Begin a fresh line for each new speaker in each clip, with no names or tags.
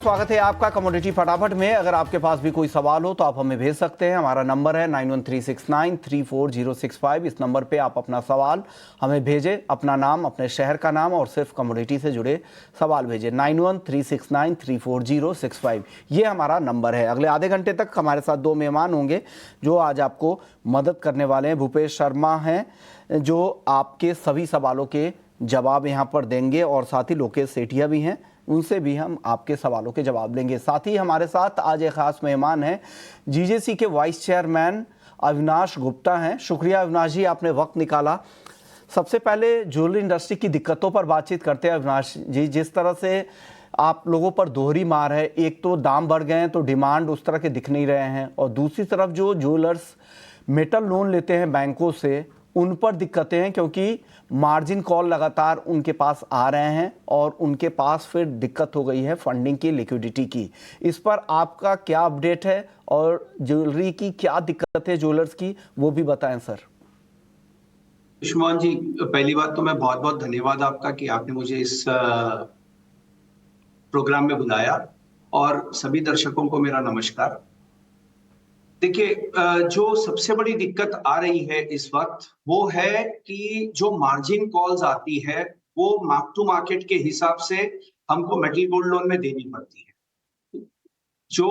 स्वागत है आपका कमोडिटी फटाफट में। अगर आपके पास भी कोई सवाल हो तो आप हमें भेज सकते हैं। हमारा नंबर है 9136934065। इस नंबर पे आप अपना सवाल हमें भेजें, अपना नाम, अपने शहर का नाम और सिर्फ कमोडिटी से जुड़े सवाल भेजें। 9136934065 ये हमारा नंबर है। अगले आधे घंटे तक हमारे साथ दो मेहमान होंगे जो आज आपको मदद करने वाले हैं। भूपेश शर्मा हैं जो आपके सभी सवालों के जवाब यहाँ पर देंगे और साथ ही लोकेश सेठिया भी हैं, उनसे भी हम आपके सवालों के जवाब लेंगे। साथ ही हमारे साथ आज एक खास मेहमान हैं, जीजेसी के वाइस चेयरमैन अविनाश गुप्ता हैं। शुक्रिया अविनाश जी, आपने वक्त निकाला। सबसे पहले ज्वेलरी इंडस्ट्री की दिक्कतों पर बातचीत करते हैं अविनाश जी। जिस तरह से आप लोगों पर दोहरी मार है, एक तो दाम बढ़ गए हैं तो डिमांड उस तरह के दिख नहीं रहे हैं, और दूसरी तरफ जो ज्वेलर्स मेटल लोन लेते हैं बैंकों से उन पर दिक्कतें हैं क्योंकि मार्जिन कॉल लगातार उनके पास आ रहे हैं और उनके पास फिर दिक्कत हो गई है फंडिंग की, लिक्विडिटी की। इस पर आपका क्या अपडेट है और ज्वेलरी की क्या दिक्कत है ज्वेलर्स की, वो भी बताएं सर।
विश्वमान जी, पहली बात तो मैं बहुत बहुत धन्यवाद आपका कि आपने मुझे इस प्रोग्राम में बुलाया, और सभी दर्शकों को मेरा नमस्कार। देखिए, जो सबसे बड़ी दिक्कत आ रही है इस वक्त वो है कि जो मार्जिन कॉल्स आती है वो मार्क टू मार्केट के हिसाब से हमको मेटल गोल्ड लोन में देनी पड़ती है। जो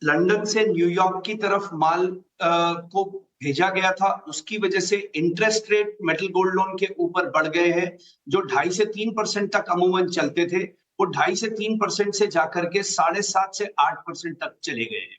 लंदन से न्यूयॉर्क की तरफ माल को भेजा गया था, उसकी वजह से interest rate metal gold loan के ऊपर बढ़ गए हैं। जो 2.5 से 3% तक अमूमन चलते थे, वो 2.5 से 3% से जाकर के 7.5 से 8% तक चले गए हैं।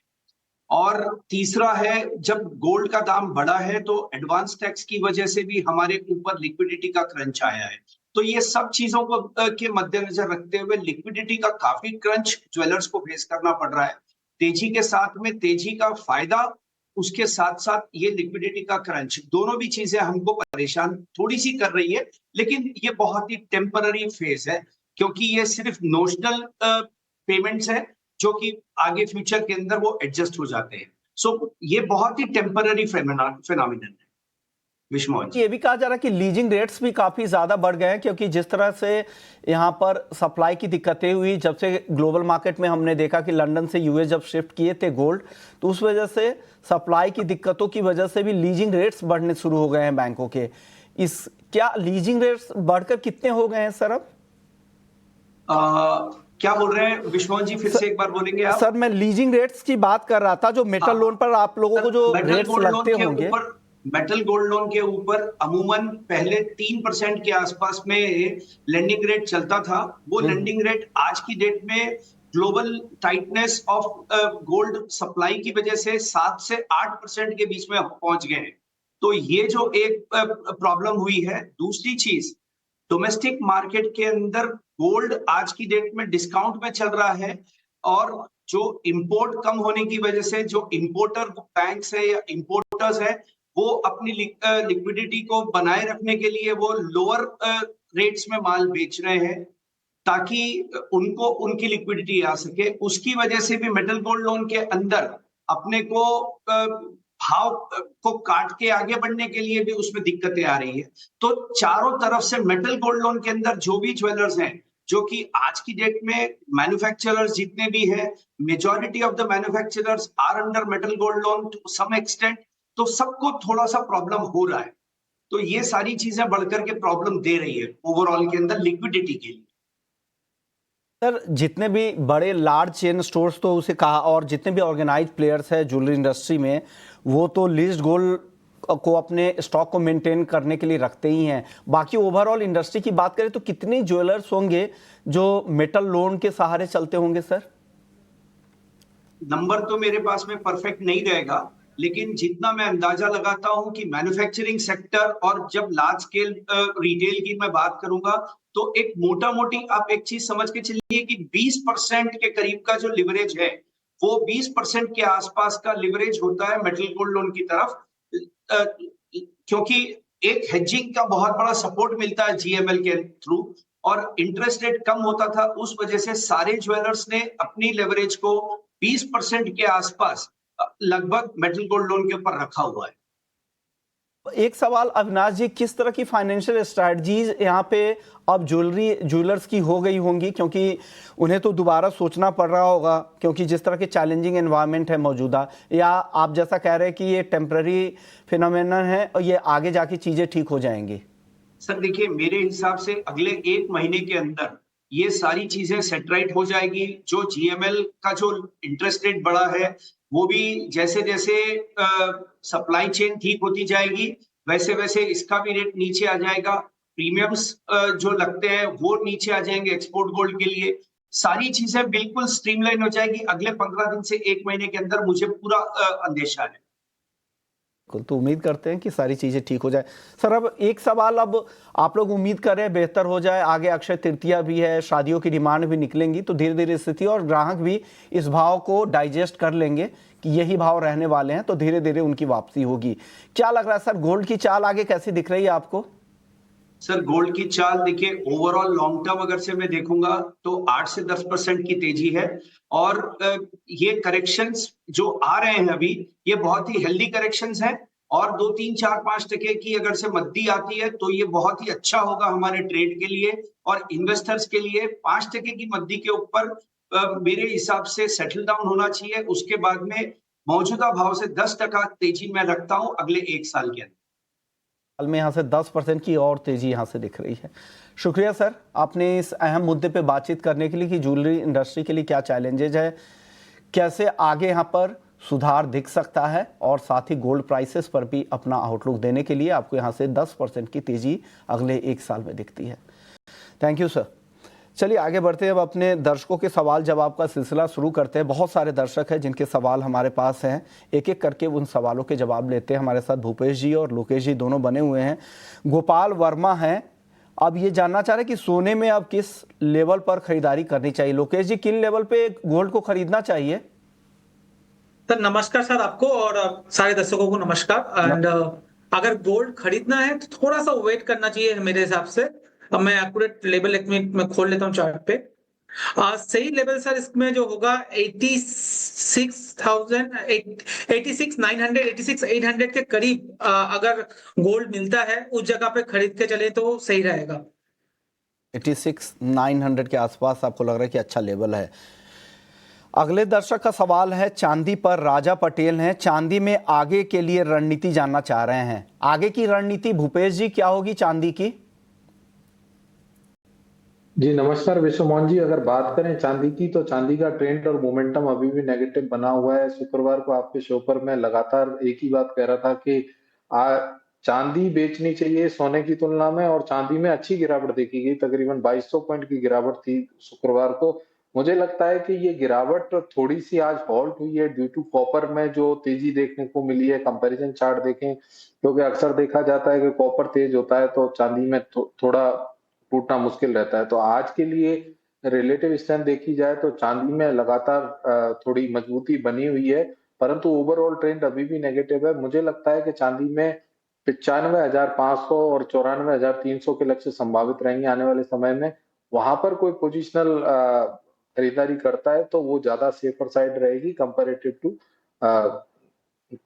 और तीसरा है, जब गोल्ड का दाम बढ़ा है तो एडवांस टैक्स की वजह से भी हमारे ऊपर लिक्विडिटी का क्रंच आया है। तो ये सब चीजों को के मद्देनजर रखते हुए लिक्विडिटी का काफी क्रंच ज्वेलर्स को फेस करना पड़ रहा है। तेजी के साथ में तेजी का फायदा, उसके साथ साथ ये लिक्विडिटी का क्रंच, दोनों भी चीजें हमको परेशान थोड़ी सी कर रही है। लेकिन ये बहुत ही टेम्पररी फेज है क्योंकि ये सिर्फ नोशनल पेमेंट्स है जो कि आगे फ्यूचर के अंदर वो एडजस्ट हो जाते हैं। सो ये बहुत ही टेम्पररी फिनोमिनन है विश्वमोहन जी।
ये भी कहा जा रहा है कि लीजिंग रेट्स भी काफी ज्यादा बढ़ गए हैं क्योंकि जिस तरह से यहाँ पर सप्लाई की दिक्कतें हुई, जब से ग्लोबल मार्केट में हमने देखा कि लंदन से यूएस जब शिफ्ट किए थे गोल्ड, तो उस वजह से सप्लाई की दिक्कतों की वजह से भी लीजिंग रेट्स बढ़ने शुरू हो गए हैं बैंकों के। इस क्या लीजिंग रेट्स बढ़कर कितने हो गए हैं सर अब?
क्या बोल रहे हैं विश्वमोहन जी, फिर से एक बार बोलेंगे आप?
सर मैं लीजिंग रेट्स की बात कर रहा था, जो मेटल लोन पर आप लोगों को जो
मेटल
रेट्स
गोल्ड लोन
लगते
के
होंगे।
ऊपर मेटल गोल्ड लोन के ऊपर अमूमन पहले 3% के आसपास में लेंडिंग रेट चलता था। वो लेंडिंग रेट आज की डेट में global tightness of gold supply की वजह से 7 से 8% के बीच में पहुंच गए हैं। तो ये जो एक प्रॉब्लम हुई है। दूसरी चीज, डोमेस्टिक मार्केट के अंदर गोल्ड आज की डेट में डिस्काउंट में चल रहा है, और जो इंपोर्ट कम होने की वजह से जो इंपोर्टर बैंक्स है या इंपोर्टर्स है, वो अपनी लिक्विडिटी को बनाए रखने के लिए वो लोअर रेट्स में माल बेच रहे हैं ताकि उनको उनकी लिक्विडिटी आ सके। उसकी वजह से भी मेटल गोल्ड लोन के अंदर अपने को भाव को काट के आगे बढ़ने के लिए भी उसमें दिक्कतें आ रही है। तो चारों तरफ से मेटल गोल्ड लोन के अंदर जो भी ज्वेलर्स हैं, जो कि आज की डेट में मैन्युफैक्चरर्स जितने भी हैं, majority of the manufacturers are under metal gold loan to some extent, तो सबको थोड़ा सा प्रॉब्लम हो रहा है। तो ये सारी चीजें बढ़कर के प्रॉब्लम दे रही है ओवरऑल के अंदर लिक्विडिटी के लिए।
सर जितने भी बड़े लार्ज चेन स्टोर्स तो उसे कहा, और जितने भी ऑर्गेनाइज प्लेयर्स हैं ज्वेलरी इंडस्ट्री में, वो तो लिस्ट गोल्ड को अपने स्टॉक को मेंटेन करने के लिए रखते ही हैं। बाकी ओवरऑल इंडस्ट्री की बात करें तो कितने ज्वेलर्स होंगे जो मेटल लोन के सहारे चलते होंगे सर?
नंबर तो मेरे पास में परफेक्ट नहीं रहेगा, लेकिन जितना मैं अंदाजा लगाता हूं कि मैन्युफैक्चरिंग सेक्टर और जब लार्ज स्केल रिटेल की मैं बात करूंगा, तो एक मोटा मोटी आप एक चीज समझ के चलिए कि 20% के करीब का जो लिवरेज है, वो 20% के आसपास का लिवरेज होता है मेटल गोल्ड लोन की तरफ। अ, क्योंकि एक हेजिंग का बहुत बड़ा सपोर्ट मिलता है जीएमएल के थ्रू, और इंटरेस्ट रेट कम होता था, उस वजह से सारे ज्वेलर्स ने अपनी लेवरेज को 20% के आसपास लगभग मेटल गोल्ड लोन के ऊपर रखा हुआ है।
एक सवाल अविनाश जी, किस तरह की फाइनेंशियल स्ट्रैटेजीज यहाँ पे अब ज्वेलर्स की हो गई होंगी, क्योंकि उन्हें तो दोबारा सोचना पड़ रहा होगा क्योंकि जिस तरह की चैलेंजिंग एनवायरनमेंट है मौजूदा, या आप जैसा कह रहे हैं कि ये टेम्पररी फिनोमेनन है और ये आगे जाके चीज़ें ठीक हो जाएंगी?
सर देखिए, मेरे हिसाब से अगले 1 महीने के अंदर ये सारी चीजें सेटराइट हो जाएगी। जो जीएमएल का जो इंटरेस्ट रेट बढ़ा है, वो भी जैसे जैसे सप्लाई चेन ठीक होती जाएगी, वैसे वैसे इसका भी रेट नीचे आ जाएगा। प्रीमियम्स जो लगते हैं वो नीचे आ जाएंगे एक्सपोर्ट गोल्ड के लिए। सारी चीजें बिल्कुल स्ट्रीमलाइन हो जाएगी अगले 15 दिन से 1 महीने के अंदर, मुझे पूरा अंदेशा है।
तो उम्मीद करते हैं कि सारी चीज़ें ठीक हो जाए। सर, अब एक सवाल, अब आप लोग उम्मीद कर रहे हैं बेहतर हो जाए, आगे अक्षय तृतीया भी है, शादियों की डिमांड भी निकलेंगी, तो धीरे धीरे स्थिति और ग्राहक भी इस भाव को डाइजेस्ट कर लेंगे कि यही भाव रहने वाले हैं, तो धीरे धीरे उनकी वापसी होगी। क्या लग रहा है सर, गोल्ड की चाल आगे कैसी दिख रही है आपको?
सर गोल्ड की चाल देखिए, ओवरऑल लॉन्ग टर्म अगर से मैं देखूंगा तो 8 से 10% की तेजी है। और ये करेक्शंस जो आ रहे हैं अभी, ये बहुत ही हेल्दी करेक्शंस हैं। और 2, 3, 4, 5 टके की अगर से मद्दी आती है तो ये बहुत ही अच्छा होगा हमारे ट्रेड के लिए और इन्वेस्टर्स के लिए। 5 टके की मद्दी के ऊपर मेरे हिसाब से सेटल डाउन होना चाहिए। उसके बाद में मौजूदा भाव से 10 टका तेजी मैं रखता हूं अगले 1 साल के अंदर।
हाल में यहाँ से 10% की और तेजी यहाँ से दिख रही है। शुक्रिया सर, आपने इस अहम मुद्दे पे बातचीत करने के लिए कि ज्वेलरी इंडस्ट्री के लिए क्या चैलेंजेज है, कैसे आगे यहाँ पर सुधार दिख सकता है, और साथ ही गोल्ड प्राइसेस पर भी अपना आउटलुक देने के लिए आपको यहाँ से 10% की तेजी अगले 1 साल में दिखती है। Thank you sir. चलिए आगे बढ़ते हैं, अब अपने दर्शकों के सवाल जवाब का सिलसिला शुरू करते हैं। बहुत सारे दर्शक हैं जिनके सवाल हमारे पास हैं, एक एक करके उन सवालों के जवाब लेते हैं। हमारे साथ भूपेश जी और लोकेश जी दोनों बने हुए हैं। गोपाल वर्मा हैं, अब ये जानना चाह रहे हैं कि सोने में अब किस लेवल पर खरीदारी करनी चाहिए। लोकेश जी, किन लेवल पे गोल्ड को खरीदना चाहिए?
सर नमस्कार सर, आपको और सारे दर्शकों को नमस्कार। एंड अगर गोल्ड खरीदना है तो थोड़ा सा वेट करना चाहिए मेरे हिसाब से। अब मैं एक्यूरेट लेवल एक मिनट में खोल लेता हूँ चार्ट पे। सही लेवल सर इसमें जो होगा 86,000, 86,900, 86,800 के करीब अगर गोल्ड मिलता है उस जगह पे खरीद के चले तो सही रहेगा।
86,900 के आसपास आपको लग रहा है कि अच्छा लेवल है। अगले दर्शक का सवाल है चांदी पर। राजा पटेल हैं, चांदी में आगे के लिए रणनीति जानना चाह रहे हैं। आगे की रणनीति भूपेश जी क्या होगी चांदी की?
जी नमस्कार विश्वमोहन जी, अगर बात करें चांदी की तो चांदी का ट्रेंड और मोमेंटम अभी भी नेगेटिव बना हुआ है। शुक्रवार को आपके शो पर मैं लगातार एक ही बात कह रहा था कि चांदी बेचनी चाहिए सोने की तुलना में, और चांदी में अच्छी गिरावट देखी गई, तकरीबन 2200 पॉइंट की गिरावट थी शुक्रवार को। मुझे लगता है कि ये गिरावट थोड़ी सी आज हॉल्ट हुई है ड्यू टू कॉपर में जो तेजी देखने को मिली है। कंपैरिजन चार्ट देखें, क्योंकि अक्सर देखा जाता है कि कॉपर तेज होता है तो चांदी में थोड़ा टूटना मुश्किल रहता है। तो आज के लिए रिलेटिव स्ट्रेंथ देखी जाए तो चांदी में लगातार थोड़ी मजबूती बनी हुई है, परंतु ओवरऑल ट्रेंड अभी भी नेगेटिव है। मुझे लगता है कि चांदी में 95,500 और 94,300 के लक्ष्य संभावित रहेंगे आने वाले समय में। वहां पर कोई पोजिशनल खरीदारी करता है तो वो ज्यादा सेफर साइड रहेगी कंपैरेटिव टू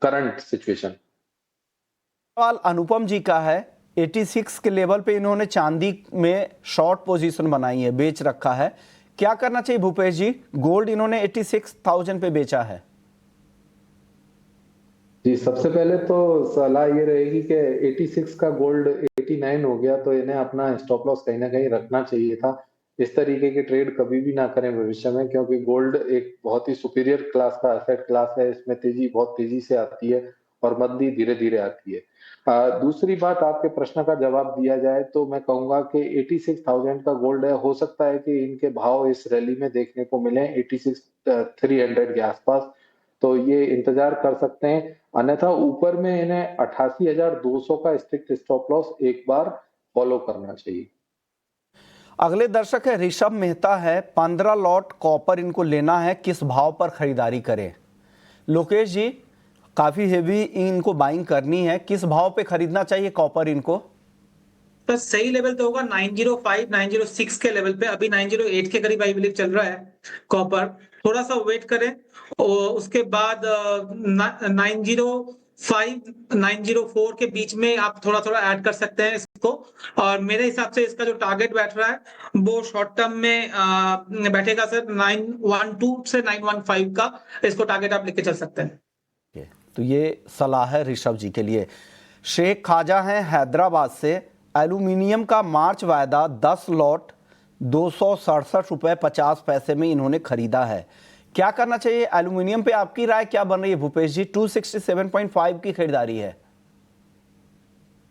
करंट सिचुएशन।
सवाल अनुपम जी का है। 86 के लेवल पे इन्होंने चांदी में शॉर्ट पोजीशन बनाई है, बेच रखा है। क्या करना चाहिए भूपेश जी? गोल्ड इन्होंने 86,000 पे बेचा है।
जी सबसे पहले तो सलाह ये रहेगी कि 86 का गोल्ड 89 हो गया तो इन्हें अपना स्टॉप लॉस कहीं ना कहीं रखना चाहिए था। इस तरीके के ट्रेड कभी भी ना करें भविष्य में, क्योंकि गोल्ड एक बहुत ही सुपीरियर क्लास का एसेट क्लास है। इसमें तेजी बहुत तेजी से आती है और मंदी धीरे धीरे आती है। दूसरी बात, आपके प्रश्न का जवाब दिया जाए तो मैं कहूंगा कि 86,000 का गोल्ड है, हो सकता है कि इनके भाव इस रैली में देखने को मिले 86,300 के आसपास, तो ये इंतजार कर सकते हैं। अन्यथा ऊपर में इन्हें 88,200 का स्ट्रिक्ट स्टॉप लॉस एक बार फॉलो करना चाहिए।
अगले दर्शक है ऋषभ मेहता है। 15 लॉट कॉपर इनको लेना है, किस भाव पर खरीदारी करें? लोकेश जी, काफी हेवी इनको बाइंग करनी है, किस भाव पे खरीदना चाहिए कॉपर इनको?
तो सही लेवल तो होगा 905, 906 के लेवल पे। अभी 908 के करीब आई बिलीव चल रहा है कॉपर। थोड़ा सा वेट करें और उसके बाद 90 5904 के बीच में आप थोड़ा थोड़ा ऐड कर सकते हैं इसको। और मेरे हिसाब से इसका जो टारगेट बैठ रहा है वो शॉर्ट टर्म में बैठेगा सर 912 से 915 का, इसको टारगेट आप लेके चल सकते हैं।
तो ये सलाह है ऋषभ जी के लिए। शेख ख्वाजा हैं हैदराबाद से। एल्यूमिनियम का मार्च वायदा 10 लॉट 267 रुपये 50 पैसे में इन्होंने खरीदा है। क्या करना चाहिए एल्यूमिनियम पे, आपकी राय क्या बन रही है भूपेश जी? 267.5 की खरीदारी है।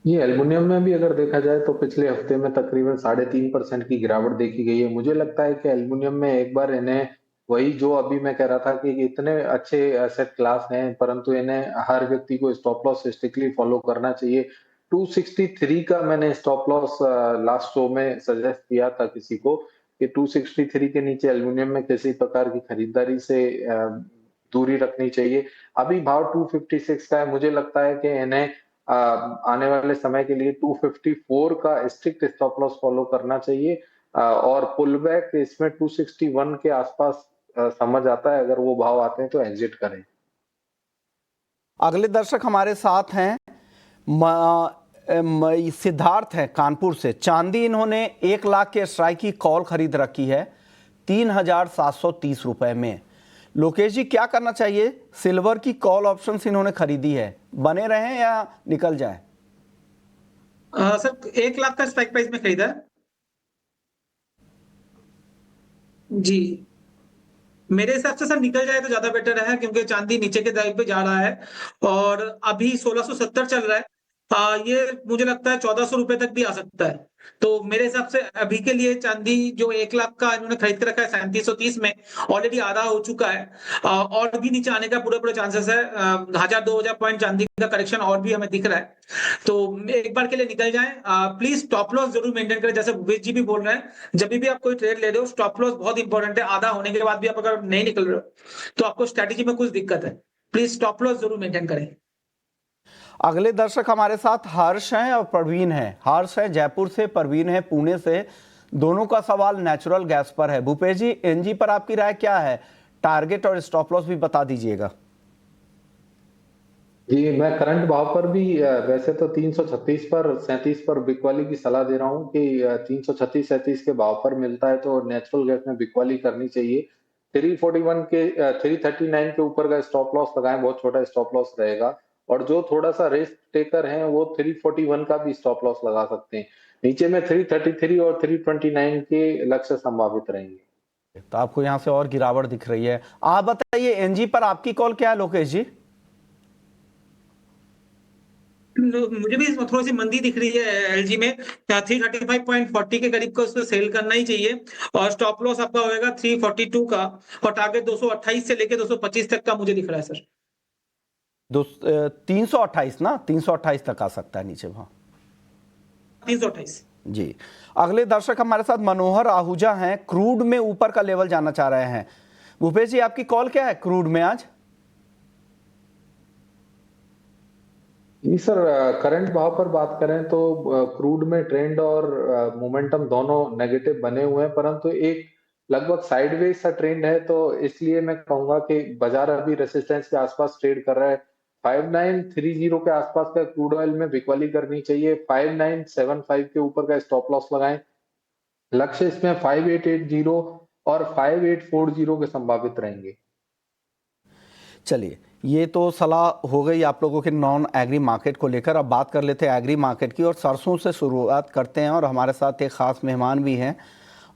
ये एल्युमिनियम में भी अगर देखा जाए तो पिछले हफ्ते में तकरीबन 3.5% की गिरावट देखी गई है। मुझे लगता है कि एल्युमिनियम में एक बार इन्हें वही जो अभी मैं कह रहा था कि इतने अच्छे एसेट क्लास हैं, परंतु इन्हें हर व्यक्ति को स्टॉप लॉस स्ट्रिक्टली फॉलो करना चाहिए। 263 का मैंने स्टॉप लॉस लास्ट शो में सजेस्ट किया था किसी को कि 263 के नीचे एल्युमिनियम में किसी प्रकार की खरीदारी से दूरी रखनी चाहिए। अभी भाव 256 का है। मुझे लगता है कि इन्हें आने वाले समय के लिए 254 का स्ट्रिक्ट स्टॉप लॉस फॉलो करना चाहिए और पुल बैक इसमें 261 के आसपास समझ आता है। अगर वो भाव आते हैं तो एग्जिट करें।
अगले दर्शक हमारे साथ हैं सिद्धार्थ हैं कानपुर से। चांदी इन्होंने 1 लाख के स्ट्राइक की कॉल खरीद रखी है 3,730 रुपए में। लोकेश जी क्या करना चाहिए? सिल्वर की कॉल ऑप्शन इन्होंने खरीदी है, बने रहें या निकल जाएं?
सर 1 लाख का स्ट्राइक प्राइस में खरीदा है जी। मेरे हिसाब से सर निकल जाए तो ज्यादा बेटर है, क्योंकि चांदी नीचे के दाईं पे जा रहा है और अभी 1670 चल रहा है। ये मुझे लगता है 1400 रुपए तक भी आ सकता है। तो मेरे हिसाब से अभी के लिए चांदी जो 1 लाख का इन्होंने खरीद के रखा है 3730 में, ऑलरेडी आधा हो चुका है। और भी नीचे आने का पूरे चांसेस है। 1000-2000 पॉइंट चांदी का करेक्शन और भी हमें दिख रहा है। तो एक बार के लिए निकल जाए। प्लीज स्टॉप लॉस जरूर मेंटेन करें, जैसे भूपेश जी भी बोल रहे हैं, जब भी आप कोई ट्रेड ले रहे हो स्टॉप लॉस बहुत इंपॉर्टेंट है। आधा होने के बाद भी आप अगर नहीं निकल रहे हो तो आपको स्ट्रेटेजी में कुछ दिक्कत है। प्लीज स्टॉप लॉस जरूर मेंटेन करें।
अगले दर्शक हमारे साथ हर्ष हैं और प्रवीण हैं। हर्ष है जयपुर से, प्रवीण है पुणे से। दोनों का सवाल नेचुरल गैस पर है। भूपेश जी एनजी पर आपकी राय क्या है? टारगेट और स्टॉप लॉस भी बता दीजिएगा।
जी, मैं करंट भाव पर भी वैसे तो 336 पर 37 पर बिकवाली की सलाह दे रहा हूँ कि 336-37 के भाव पर मिलता है तो नेचुरल गैस में बिकवाली करनी चाहिए। 341 के 339 के ऊपर का स्टॉप लॉस लगाएं, बहुत छोटा स्टॉप लॉस रहेगा। और जो थोड़ा सा रिस्क टेकर हैं वो 341 का भी स्टॉप लॉस लगा सकते हैं। नीचे में 333 और 329 के लक्ष्य संभावित रहेंगे।
तो आपको यहाँ से और गिरावट दिख रही है। आप बताइए एनजी पर आपकी कॉल क्या है लोकेश जी?
मुझे भी इसमें थोड़ी सी मंदी दिख रही है एलजी में। 335.40 के करीब को उसको सेल करना ही चाहिए और स्टॉप लॉस आपका होएगा 342 का और टारगेट 228 से लेके 225 तक का मुझे दिख रहा है सर।
328 ना, 328 तक आ सकता है नीचे वहां।
328
जी। अगले दर्शक हमारे साथ मनोहर आहूजा हैं, क्रूड में ऊपर का लेवल जानना चाह रहे हैं। भूपेश जी आपकी कॉल क्या है क्रूड में आज?
जी सर, करंट भाव पर बात करें तो क्रूड में ट्रेंड और मोमेंटम दोनों नेगेटिव बने हुए हैं, परंतु एक लगभग साइडवेज सा ट्रेंड है। तो इसलिए मैं कहूंगा कि बाजार अभी रेसिस्टेंस के आसपास ट्रेड कर रहा है। 5930 के आसपास का क्रूड ऑयल में बिकवाली करनी चाहिए। 5975 के ऊपर का स्टॉप लॉस लगाएं। लक्ष्य इसमें 5880 और 5840 के संभावित रहेंगे।
चलिए, ये तो सलाह हो गई आप लोगों के नॉन एग्री मार्केट को लेकर। अब बात कर लेते हैं एग्री मार्केट की और सरसों से शुरुआत करते हैं। और हमारे साथ एक खास मेहमान भी हैं,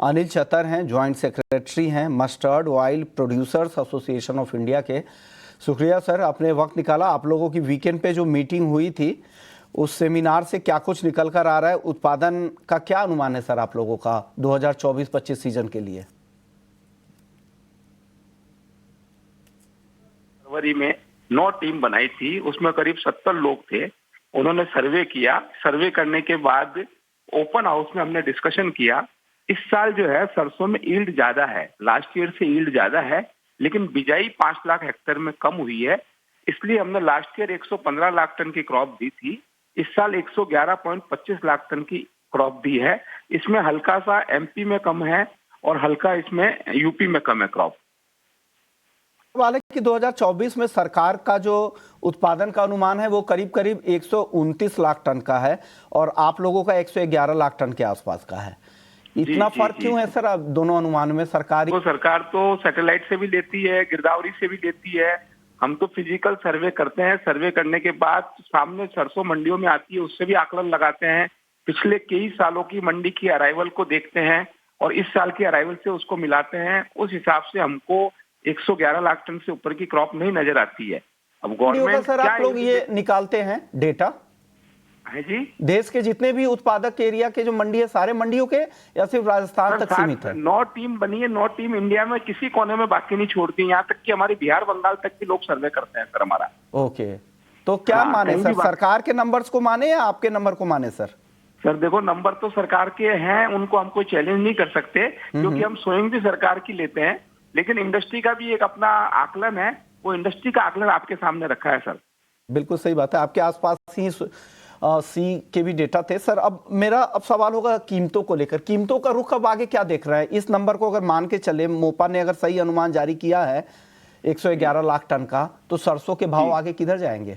अनिल चतर हैं, जॉइंट सेक्रेटरी हैं mustard oil producers association of India के। शुक्रिया सर, आपने वक्त निकाला। आप लोगों की वीकेंड पे जो मीटिंग हुई थी उस सेमिनार से क्या कुछ निकल कर आ रहा है? उत्पादन का क्या अनुमान है सर आप लोगों का 2024-25 सीजन के लिए?
फरवरी में 9 टीम बनाई थी, उसमें करीब 70 लोग थे। उन्होंने सर्वे किया। सर्वे करने के बाद ओपन हाउस में हमने डिस्कशन किया। इस साल जो है सरसों में यील्ड ज्यादा है, लास्ट ईयर से यील्ड ज्यादा है, लेकिन बिजाई 5 लाख हेक्टेयर में कम हुई है। इसलिए हमने लास्ट ईयर 115 लाख टन की क्रॉप दी थी। इस साल 111.25 लाख टन की क्रॉप दी है। इसमें हल्का सा एमपी में कम है और हल्का इसमें यूपी में कम है क्रॉप।
सवाल है कि 2024 में सरकार का जो उत्पादन का अनुमान है वो करीब करीब 129 लाख टन का है और आप लोगों का 111 लाख टन के आसपास का है। इतना
जी,
फर्क
जी,
क्यों है
जी।
सर अब दोनों अनुमान में?
सरकार तो सैटेलाइट से भी लेती है, गिरदावरी से भी लेती है। हम तो फिजिकल सर्वे करते हैं, सर्वे करने के बाद सामने सरसों मंडियों में आती है, उससे भी आकलन लगाते हैं। पिछले कई सालों की मंडी की अराइवल को देखते हैं और इस साल की अराइवल से उसको मिलाते हैं। उस हिसाब से हमको 111 लाख टन से ऊपर की क्रॉप नहीं नजर आती है। अब
मंडियों का
गवर्नमेंट
सर
क्या
आप लोग ये निकालते हैं डेटा?
है जी?
देश के जितने भी उत्पादक एरिया के जो मंडी है सारे मंडियों के या सिर्फ राजस्थान तक सीमित है?
9 टीम बनी है, 9 टीम इंडिया में किसी कोने में बाकी नहीं छोड़ती। यहाँ तक कि हमारे बिहार बंगाल तक भी लोग सर्वे करते हैं सर हमारा।
ओके, तो क्या
हाँ,
माने
कहीं
सर,
भी
सरकार के नंबर्स को माने या आपके नंबर को माने सर?
सर देखो, नंबर तो सरकार के हैं, उनको हम कोई चैलेंज नहीं कर सकते क्योंकि हम स्वयं भी सरकार की लेते हैं। लेकिन इंडस्ट्री का भी एक अपना आकलन है, वो इंडस्ट्री का आकलन आपके सामने रखा है सर।
बिल्कुल सही बात है, आपके आसपास ही सी के भी डेटा थे सर। अब मेरा सवाल होगा कीमतों को लेकर, कीमतों का रुख अब आगे क्या देख रहा है? इस नंबर को अगर मान के चले, मोपा ने अगर सही अनुमान जारी किया है 111 लाख टन का, तो सरसों के भाव आगे किधर जाएंगे?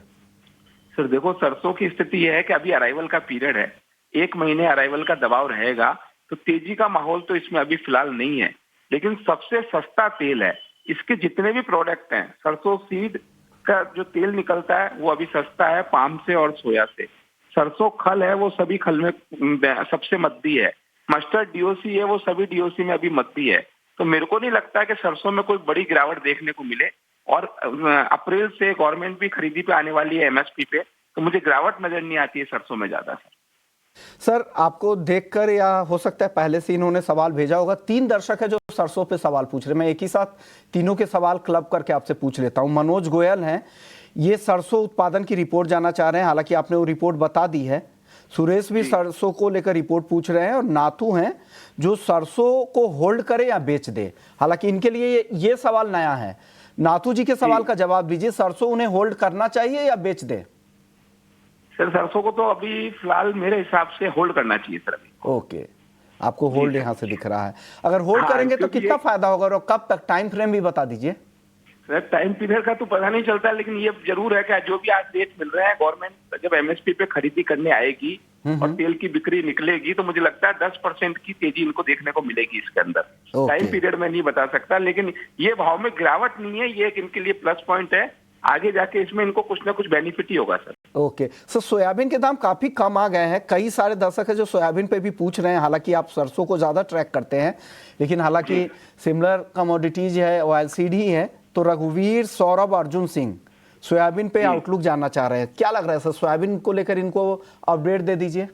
सर देखो, सरसों की स्थिति यह है कि अभी अराइवल का पीरियड है, 1 महीने अराइवल का दबाव रहेगा, तो तेजी का माहौल तो इसमें अभी फिलहाल नहीं है। लेकिन सबसे सस्ता तेल है, इसके जितने भी प्रोडक्ट हैं, सरसों सीड का जो तेल निकलता है वो अभी सस्ता है पाम से और सोया से। सरसों खल है, वो सभी खल में सबसे मद्दी है। मस्टर्ड डीओसी है, वो सभी डीओसी में अभी मद्दी है। तो मेरे को नहीं लगता कि सरसों में कोई बड़ी गिरावट देखने को मिले और अप्रैल से गवर्नमेंट भी खरीदी पे आने वाली है एमएसपी पे, तो मुझे गिरावट नजर नहीं आती है सरसों में ज्यादा।
सर आपको देखकर, या हो सकता है पहले से इन्होंने सवाल भेजा होगा, 3 दर्शक है जो सरसों पे सवाल पूछ रहे हैं। मैं एक ही साथ तीनों के सवाल क्लब करके आपसे पूछ लेता हूं। मनोज गोयल हैं, ये सरसों उत्पादन की रिपोर्ट जानना चाह रहे हैं, हालांकि आपने वो रिपोर्ट बता दी है। सुरेश भी सरसों को लेकर रिपोर्ट पूछ रहे हैं, और नाथू हैं जो सरसों को होल्ड करे या बेच दे। हालांकि इनके लिए ये सवाल नया है। नाथू जी के सवाल का जवाब दीजिए, सरसों उन्हें होल्ड करना चाहिए या बेच दे?
सर सरसों को तो अभी फिलहाल मेरे हिसाब से होल्ड करना चाहिए सर अभी।
ओके, आपको होल्ड यहाँ से दिख रहा है। अगर होल्ड
हाँ,
करेंगे तो
क्योंकि
कितना फायदा होगा और कब तक? टाइम फ्रेम भी बता दीजिए।
सर टाइम पीरियड का तो पता नहीं चलता, लेकिन ये जरूर है कि जो भी आज रेट मिल रहे हैं, गवर्नमेंट जब एमएसपी पे खरीदी करने आएगी और तेल की बिक्री निकलेगी, तो मुझे लगता है 10% की तेजी इनको देखने को मिलेगी इसके अंदर। टाइम पीरियड में नहीं बता सकता, लेकिन ये भाव में गिरावट नहीं है, ये एक इनके लिए प्लस पॉइंट है। आगे जाके इसमें इनको कुछ ना कुछ बेनिफिट ही होगा सर।
ओके सर, सोयाबीन के दाम काफी कम आ गए हैं। कई सारे दर्शक है जो सोयाबीन पे भी पूछ रहे हैं, हालांकि आप सरसों को ज्यादा ट्रैक करते हैं, लेकिन हालांकि सिमिलर कमोडिटीज है, ऑयलसीड ही है। तो रघुवीर, सौरभ, अर्जुन सिंह सोयाबीन पे आउटलुक जानना चाह रहे हैं। क्या लग रहा है सर, सोयाबीन को लेकर इनको अपडेट दे दीजिए।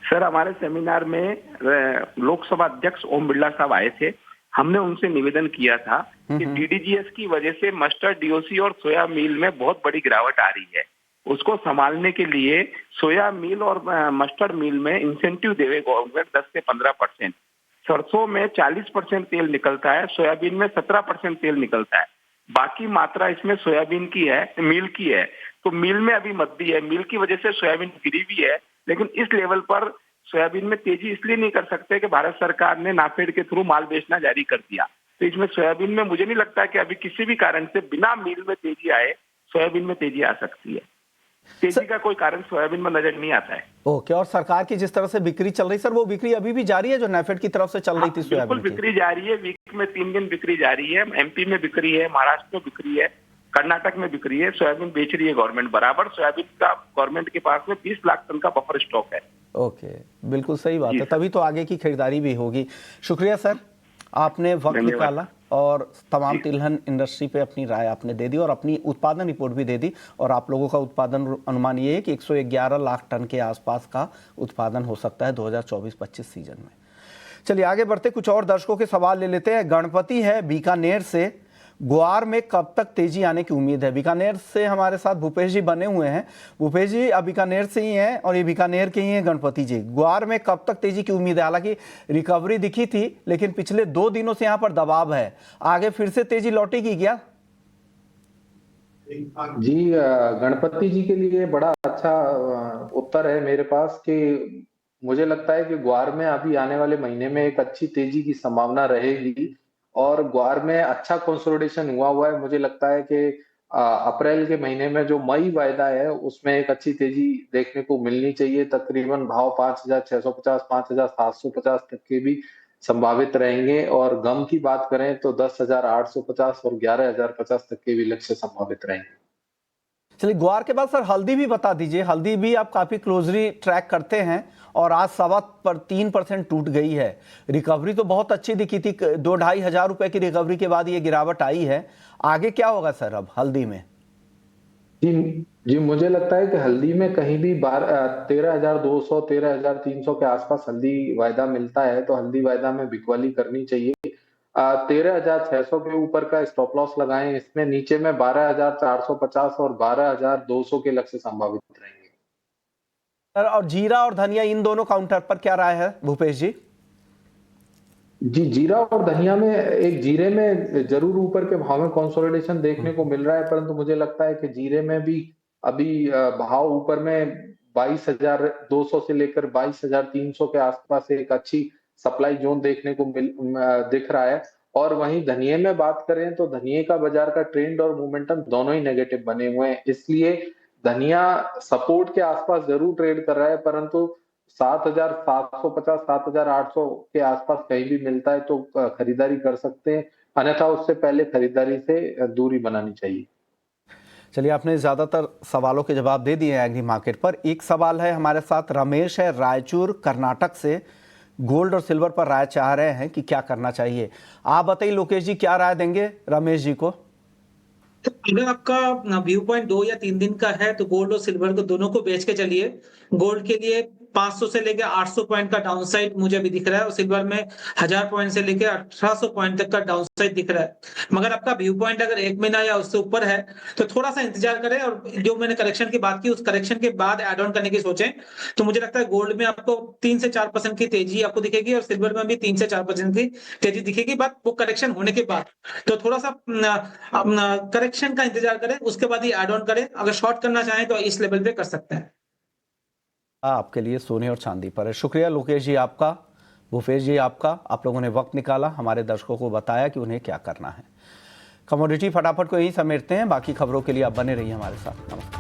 सर हमारे सेमिनार में लोकसभा अध्यक्ष ओम बिरला साहब आए थे। हमने उनसे निवेदन किया था कि डीडीजीएस की वजह से मस्टर्ड डीओसी और सोया मील में बहुत बड़ी गिरावट आ रही है। उसको संभालने के लिए सोया मील और मस्टर्ड मील में इंसेंटिव देवे गवर्नमेंट 10 से 15%। सरसों में 40% तेल निकलता है, सोयाबीन में 17% तेल निकलता है। बाकी मात्रा इसमें सोयाबीन की है, मील की है। तो मील में अभी मद्दी है, मील की वजह से सोयाबीन गिरी भी है। लेकिन इस लेवल पर सोयाबीन में तेजी इसलिए नहीं कर सकते कि भारत सरकार ने नाफेड के थ्रू माल बेचना जारी कर दिया। तो इसमें सोयाबीन में मुझे नहीं लगता कि अभी किसी भी कारण से बिना मील में तेजी आए सोयाबीन में तेजी आ सकती है। तेजी का कोई कारण सोयाबीन में नजर नहीं आता है।
ओके, और सरकार की जिस तरह से बिक्री चल रही सर, वो बिक्री अभी भी जारी है जो नाफेड की तरफ से चल रही थी सोयाबीन की?
बिल्कुल बिक्री जारी है, वीक में 3 दिन बिक्री जारी है। एमपी में बिक्री है, महाराष्ट्र में बिक्री है, कर्नाटक में बिक्री है। सोयाबीन बेच रही है गवर्नमेंट बराबर। सोयाबीन का गवर्नमेंट के पास में 20 लाख टन का बफर स्टॉक है।
ओके, बिल्कुल सही बात है, तभी तो आगे की खरीदारी भी होगी। शुक्रिया सर, आपने वक्त निकाला और तमाम तिलहन इंडस्ट्री पे अपनी राय आपने दे दी और अपनी उत्पादन रिपोर्ट भी दे दी। और आप लोगों का उत्पादन अनुमान ये है कि 111 लाख टन के आसपास का उत्पादन हो सकता है 2024-25 सीजन में। चलिए आगे बढ़ते, कुछ और दर्शकों के सवाल ले लेते हैं। गणपति है बीकानेर से, ग्वार में कब तक तेजी आने की उम्मीद है? बीकानेर से हमारे साथ भूपेश जी बने हुए हैं। भूपेश जी अब बीकानेर से ही हैं और ये बीकानेर के ही हैं गणपति जी। ग्वार में कब तक तेजी की उम्मीद है? हालांकि रिकवरी दिखी थी, लेकिन पिछले 2 दिनों से यहाँ पर दबाव है, आगे फिर से तेजी लौटेगी क्या?
जी, गणपति जी के लिए बड़ा अच्छा उत्तर है मेरे पास कि मुझे लगता है कि ग्वार में अभी आने वाले महीने में एक अच्छी तेजी की संभावना रहेगी। और ग्वार में अच्छा कंसोलिडेशन हुआ है। मुझे लगता है कि अप्रैल के महीने में जो मई वायदा है उसमें एक अच्छी तेजी देखने को मिलनी चाहिए। तकरीबन भाव 5,650 5,750 तक के भी संभावित रहेंगे और गम की बात करें तो 10,850 और 11,050 तक के भी लक्ष्य संभावित रहेंगे।
चलिए, ग्वार के बाद सर हल्दी भी बता दीजिए। हल्दी भी आप काफी क्लोजली ट्रैक करते हैं और आज 3% टूट गई है। रिकवरी तो बहुत अच्छी दिखी थी, 2-2.5 हजार रुपए की रिकवरी के बाद ये गिरावट आई है। आगे क्या होगा सर अब हल्दी में?
जी मुझे लगता है कि हल्दी में कहीं भी 13,200 13,300 के आसपास हल्दी वायदा मिलता है तो हल्दी वायदा में बिकवाली करनी चाहिए। 13,600 के ऊपर का स्टॉप लॉस लगाएं। इसमें नीचे में 12,450 और 12,200 के लक्ष्य संभावित रहेंगे।
सर, और जीरा और धनिया इन दोनों काउंटर पर क्या राय है भूपेश जी?
जी जीरा और धनिया में, एक जीरे में जरूर ऊपर के भाव में कंसोलिडेशन देखने को मिल रहा है, परंतु मुझे लगता है कि जीरे में भी अभी भाव ऊपर में 22,200 से लेकर 22,300 के आसपास एक अच्छी सप्लाई जोन देखने को दिख रहा है। और वहीं धनिये में बात करें तो धनिये का बाजार का ट्रेंड और मोमेंटम दोनों ही नेगेटिव बने हुए हैं, इसलिए धनिया सपोर्ट के आसपास जरूर ट्रेड कर रहा है, परंतु 7,750 7,800 के आसपास कहीं भी मिलता है तो खरीदारी कर सकते हैं, अन्यथा उससे पहले खरीदारी से दूरी बनानी चाहिए।
चलिए, आपने ज्यादातर सवालों के जवाब दे दिए एग्री मार्केट पर। एक सवाल है हमारे साथ, रमेश है रायचूर कर्नाटक से, गोल्ड और सिल्वर पर राय चाह रहे हैं कि क्या करना चाहिए। आप बताइए लोकेश जी, क्या राय देंगे रमेश जी को?
अगर आपका व्यू पॉइंट 2 या 3 दिन का है तो गोल्ड और सिल्वर को दोनों को बेच के चलिए। गोल्ड के लिए 500 से लेकर 800 पॉइंट का डाउन साइड मुझे अभी दिख रहा है और सिल्वर में 1000 पॉइंट से लेकर 1800 पॉइंट तक का डाउन साइड दिख रहा है। मगर आपका व्यू पॉइंट अगर 1 महीना या उससे ऊपर है तो थोड़ा सा इंतजार करें और जो मैंने करेक्शन की बात की उस करेक्शन के बाद एड ऑन करने की सोचें। तो मुझे लगता है गोल्ड में आपको 3 से 4% की तेजी आपको दिखेगी और सिल्वर में भी 3 से 4% की तेजी दिखेगी, बात वो करेक्शन होने के बाद। तो थोड़ा सा करेक्शन का इंतजार करें, उसके बाद ही एड ऑन करें। अगर शॉर्ट करना चाहें तो इस लेवल पे कर सकते हैं।
आपके लिए सोने और चांदी पर है। शुक्रिया लोकेश जी आपका, भूपेश जी आपका। आप लोगों ने वक्त निकाला, हमारे दर्शकों को बताया कि उन्हें क्या करना है। कमोडिटी फटाफट को यही समेटते हैं। बाकी खबरों के लिए आप बने रहिए हमारे साथ। नमस्कार।